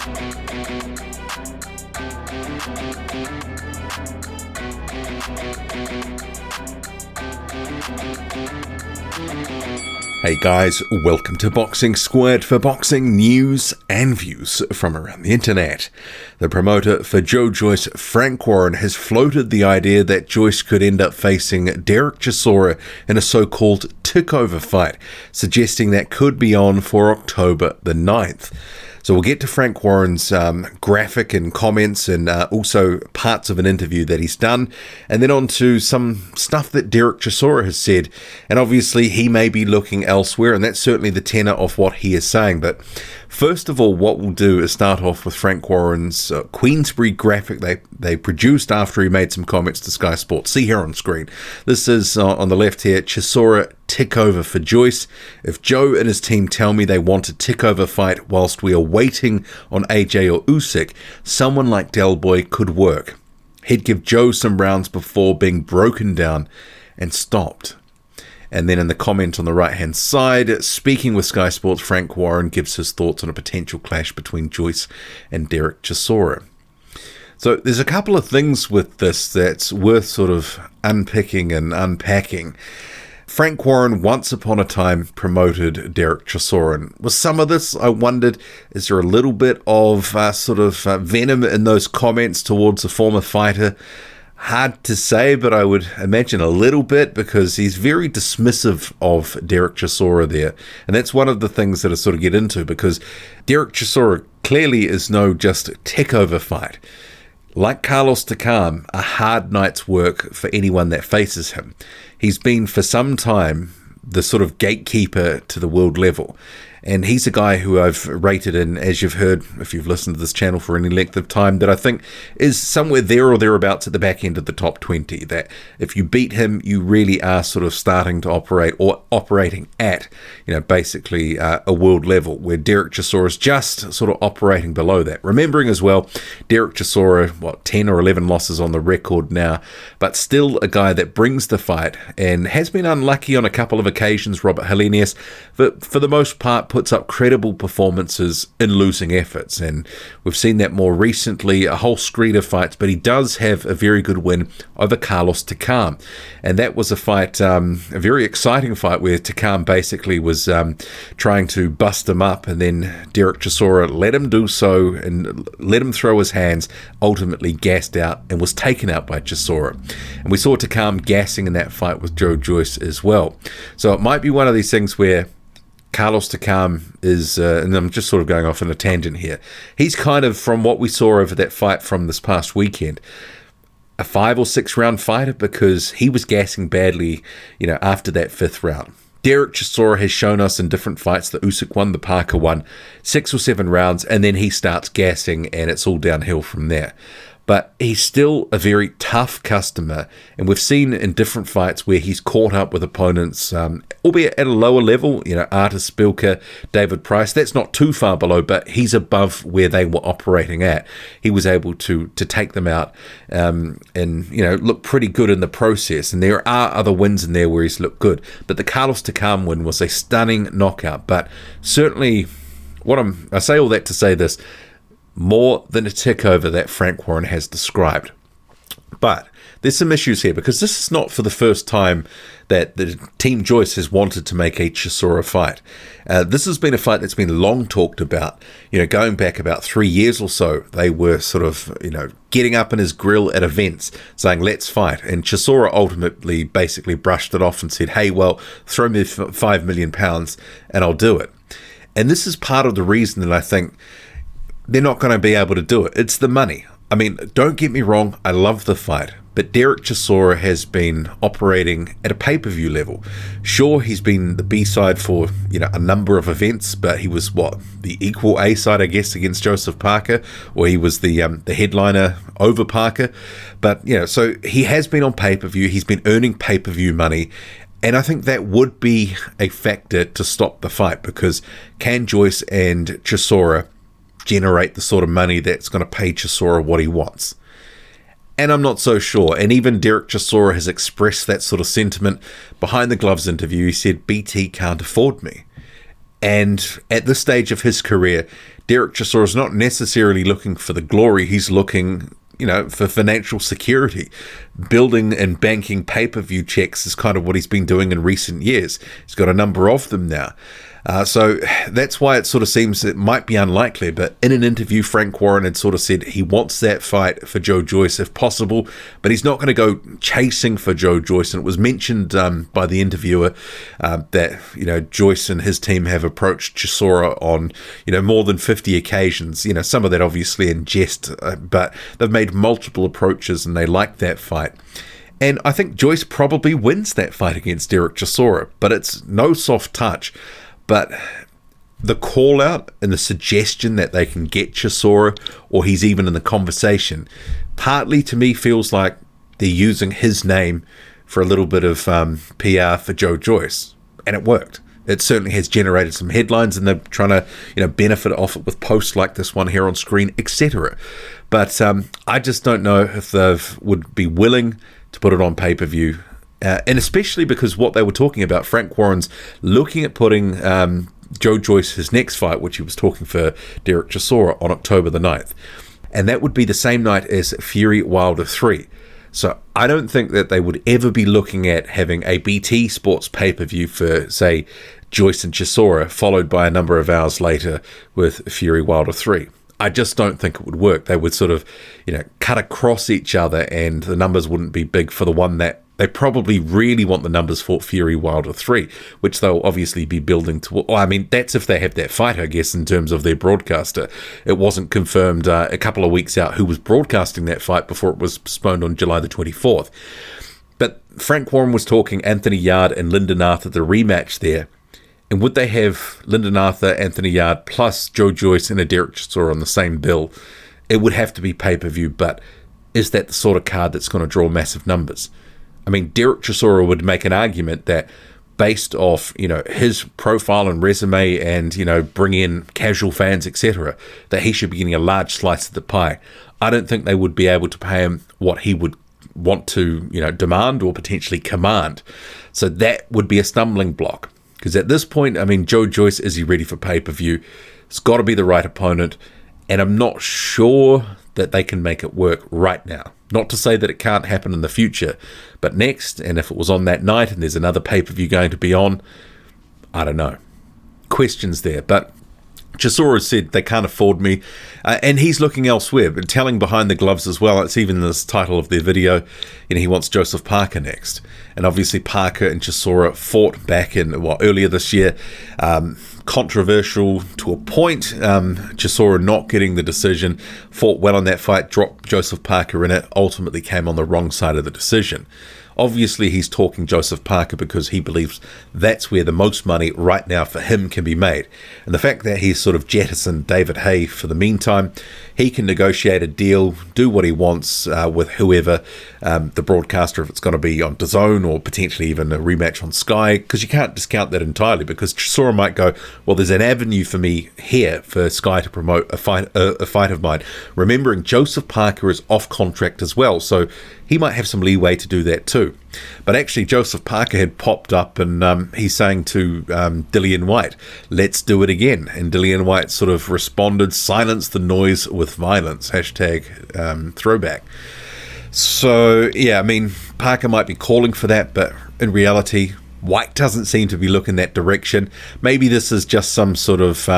Hey guys, welcome to Boxing Squared for boxing news and views from around the internet. The promoter for Joe Joyce, Frank Warren, has floated the idea that Joyce could end up facing Derek Chisora in a so-called takeover fight, suggesting that could be on for October the 9th. So we'll get to Frank Warren's graphic and comments and also parts of an interview that he's done, and then on to some stuff that Derek Chisora has said. And obviously he may be looking elsewhere, and that's certainly the tenor of what he is saying. But first of all, what we'll do is start off with Frank Warren's Queensbury graphic they produced after he made some comments to Sky Sports. See here on screen. This is on the left here, Chisora tick over for Joyce. If Joe and his team tell me they want a tick over fight whilst we are waiting on AJ or Usyk, someone like Del Boy could work. He'd give Joe some rounds before being broken down and stopped. And then in the comment on the right hand side, speaking with Sky Sports, Frank Warren gives his thoughts on a potential clash between Joyce and Derek Chisora. So there's a couple of things with this that's worth sort of unpicking and unpacking. Frank Warren once upon a time promoted Derek Chisora, and with some of this I wondered, is there a little bit of venom in those comments towards a former fighter? Hard to say, but I would imagine a little bit, because he's very dismissive of Derek Chisora there, and that's one of the things that I sort of get into, because Derek Chisora clearly is no just takeover fight. Like Carlos Takam, a hard night's work for anyone that faces him. He's been for some time the sort of gatekeeper to the world level. And he's a guy who I've rated in, as you've heard, if you've listened to this channel for any length of time, that I think is somewhere there or thereabouts at the back end of the top 20. That if you beat him, you really are sort of starting to operate, or operating at, basically a world level, where Derek Chisora is just sort of operating below that. Remembering as well, Derek Chisora, 10 or 11 losses on the record now, but still a guy that brings the fight and has been unlucky on a couple of occasions, Robert Helenius, but for the most part, puts up credible performances in losing efforts, and we've seen that more recently, a whole screen of fights, but he does have a very good win over Carlos Takam, and that was a fight, a very exciting fight, where Takam basically was trying to bust him up, and then Derek Chisora let him do so and let him throw his hands, ultimately gassed out and was taken out by Chisora. And we saw Takam gassing in that fight with Joe Joyce as well. So it might be one of these things where Carlos Takam is, and I'm just sort of going off on a tangent here, he's kind of, from what we saw over that fight from this past weekend, a 5 or 6 round fighter, because he was gassing badly, after that 5th round. Derek Chisora has shown us in different fights, the Usyk one, the Parker one, 6 or 7 rounds, and then he starts gassing and it's all downhill from there. But he's still a very tough customer, and we've seen in different fights where he's caught up with opponents, albeit at a lower level, Artis Spilka, David Price, that's not too far below, but he's above where they were operating at. He was able to take them out and look pretty good in the process, and there are other wins in there where he's looked good. But the Carlos Takam win was a stunning knockout, but certainly, I say all that to say this, more than a tick over that Frank Warren has described. But there's some issues here, because this is not for the first time that the Team Joyce has wanted to make a Chisora fight. This has been a fight that's been long talked about. Going back about 3 years or so, they were sort of, getting up in his grill at events saying, let's fight. And Chisora ultimately basically brushed it off and said, hey, well, throw me £5 million and I'll do it. And this is part of the reason that I think they're not going to be able to do it. It's the money. I mean, don't get me wrong, I love the fight, but Derek Chisora has been operating at a pay-per-view level. Sure, he's been the B-side for, a number of events, but he was, the equal A-side, I guess, against Joseph Parker, or he was the headliner over Parker. But, so he has been on pay-per-view, he's been earning pay-per-view money, and I think that would be a factor to stop the fight, because can Joyce and Chisora generate the sort of money that's going to pay Chisora what he wants? And I'm not so sure. And even Derek Chisora has expressed that sort of sentiment behind the gloves interview. He said, BT can't afford me. And at this stage of his career, Derek Chisora is not necessarily looking for the glory. He's looking, for financial security. Building and banking pay-per-view checks is kind of what he's been doing in recent years. He's got a number of them now. So that's why it sort of seems it might be unlikely. But in an interview, Frank Warren had sort of said he wants that fight for Joe Joyce if possible, but he's not going to go chasing for Joe Joyce. And it was mentioned by the interviewer that, Joyce and his team have approached Chisora on, more than 50 occasions. Some of that obviously in jest, but they've made multiple approaches and they like that fight. And I think Joyce probably wins that fight against Derek Chisora, but it's no soft touch. But the call out and the suggestion that they can get Chisora, or he's even in the conversation, partly to me feels like they're using his name for a little bit of PR for Joe Joyce. And it worked. It certainly has generated some headlines, and they're trying to benefit off it with posts like this one here on screen, etc. But I just don't know if they would be willing to put it on pay-per-view. And especially because what they were talking about, Frank Warren's looking at putting Joe Joyce, his next fight, which he was talking for Derek Chisora, on October the 9th. And that would be the same night as Fury Wilder 3. So I don't think that they would ever be looking at having a BT Sports pay-per-view for, say, Joyce and Chisora, followed by a number of hours later with Fury Wilder 3. I just don't think it would work. They would sort of, cut across each other, and the numbers wouldn't be big for the one that they probably really want the numbers for Fury Wilder 3, which they'll obviously be building to. Well, I mean, that's if they have that fight, I guess, in terms of their broadcaster. It wasn't confirmed a couple of weeks out who was broadcasting that fight before it was postponed on July the 24th. But Frank Warren was talking Anthony Yarde and Lyndon Arthur, the rematch there. And would they have Lyndon Arthur, Anthony Yarde, plus Joe Joyce and a Derek Chisora on the same bill? It would have to be pay-per-view, but is that the sort of card that's going to draw massive numbers? I mean, Derek Chisora would make an argument that based off, his profile and resume and, bring in casual fans, etc., that he should be getting a large slice of the pie. I don't think they would be able to pay him what he would want to, demand or potentially command. So that would be a stumbling block. Because at this point, I mean, Joe Joyce, is he ready for pay-per-view? It's got to be the right opponent. And I'm not sure that they can make it work right now. Not to say that it can't happen in the future, but next, and if it was on that night and there's another pay-per-view going to be on, I don't know. Questions there, but Chisora said they can't afford me, and he's looking elsewhere, but telling behind the gloves as well. It's even in this title of their video, he wants Joseph Parker next. And obviously Parker and Chisora fought back in, earlier this year. Controversial to a point. Chisora not getting the decision, fought well in that fight, dropped Joseph Parker in it, ultimately came on the wrong side of the decision. Obviously, he's talking Joseph Parker because he believes that's where the most money right now for him can be made. And the fact that he's sort of jettisoned David Haye for the meantime, he can negotiate a deal, do what he wants with whoever, the broadcaster, if it's going to be on DAZN or potentially even a rematch on Sky, because you can't discount that entirely, because Chisora might go, well, there's an avenue for me here for Sky to promote a fight of mine. Remembering Joseph Parker is off contract as well, so he might have some leeway to do that too. But actually, Joseph Parker had popped up and he's saying to Dillian Whyte, let's do it again. And Dillian Whyte sort of responded, silence the noise with violence, hashtag throwback. So, yeah, I mean, Parker might be calling for that, but in reality, Whyte doesn't seem to be looking that direction. Maybe this is just some sort of,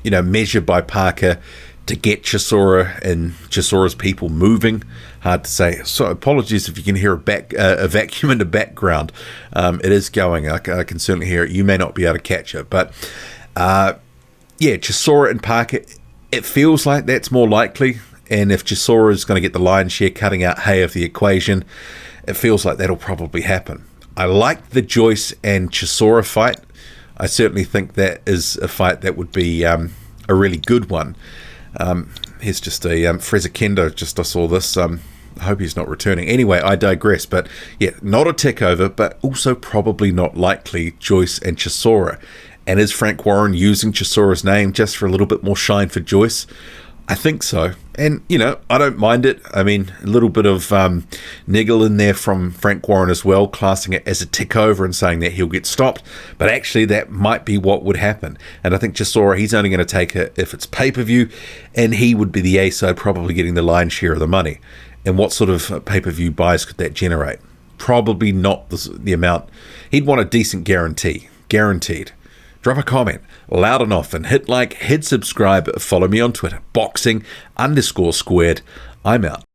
measure by Parker to get Chisora and Chisora's people moving. Hard to say. So apologies if you can hear a vacuum in the background. It is going. I can certainly hear it. You may not be able to catch it. But, Chisora and Parker, it feels like that's more likely. And if Chisora is going to get the lion's share, cutting out Haye of the equation, it feels like that'll probably happen. I like the Joyce and Chisora fight. I certainly think that is a fight that would be a really good one. Here's just a Freza Kendo. I saw this. I hope he's not returning. Anyway, I digress. But yeah, not a takeover, but also probably not likely Joyce and Chisora. And is Frank Warren using Chisora's name just for a little bit more shine for Joyce? I think so. And, I don't mind it. I mean, a little bit of niggle in there from Frank Warren as well, classing it as a tick over and saying that he'll get stopped. But actually, that might be what would happen. And I think Chisora, he's only going to take it if it's pay-per-view, and he would be the A-side, probably getting the lion's share of the money. And what sort of pay-per-view buys could that generate? Probably not the amount. He'd want a decent guarantee. Guaranteed. Drop a comment loud enough and hit like, hit subscribe, follow me on Twitter, boxing_squared. I'm out.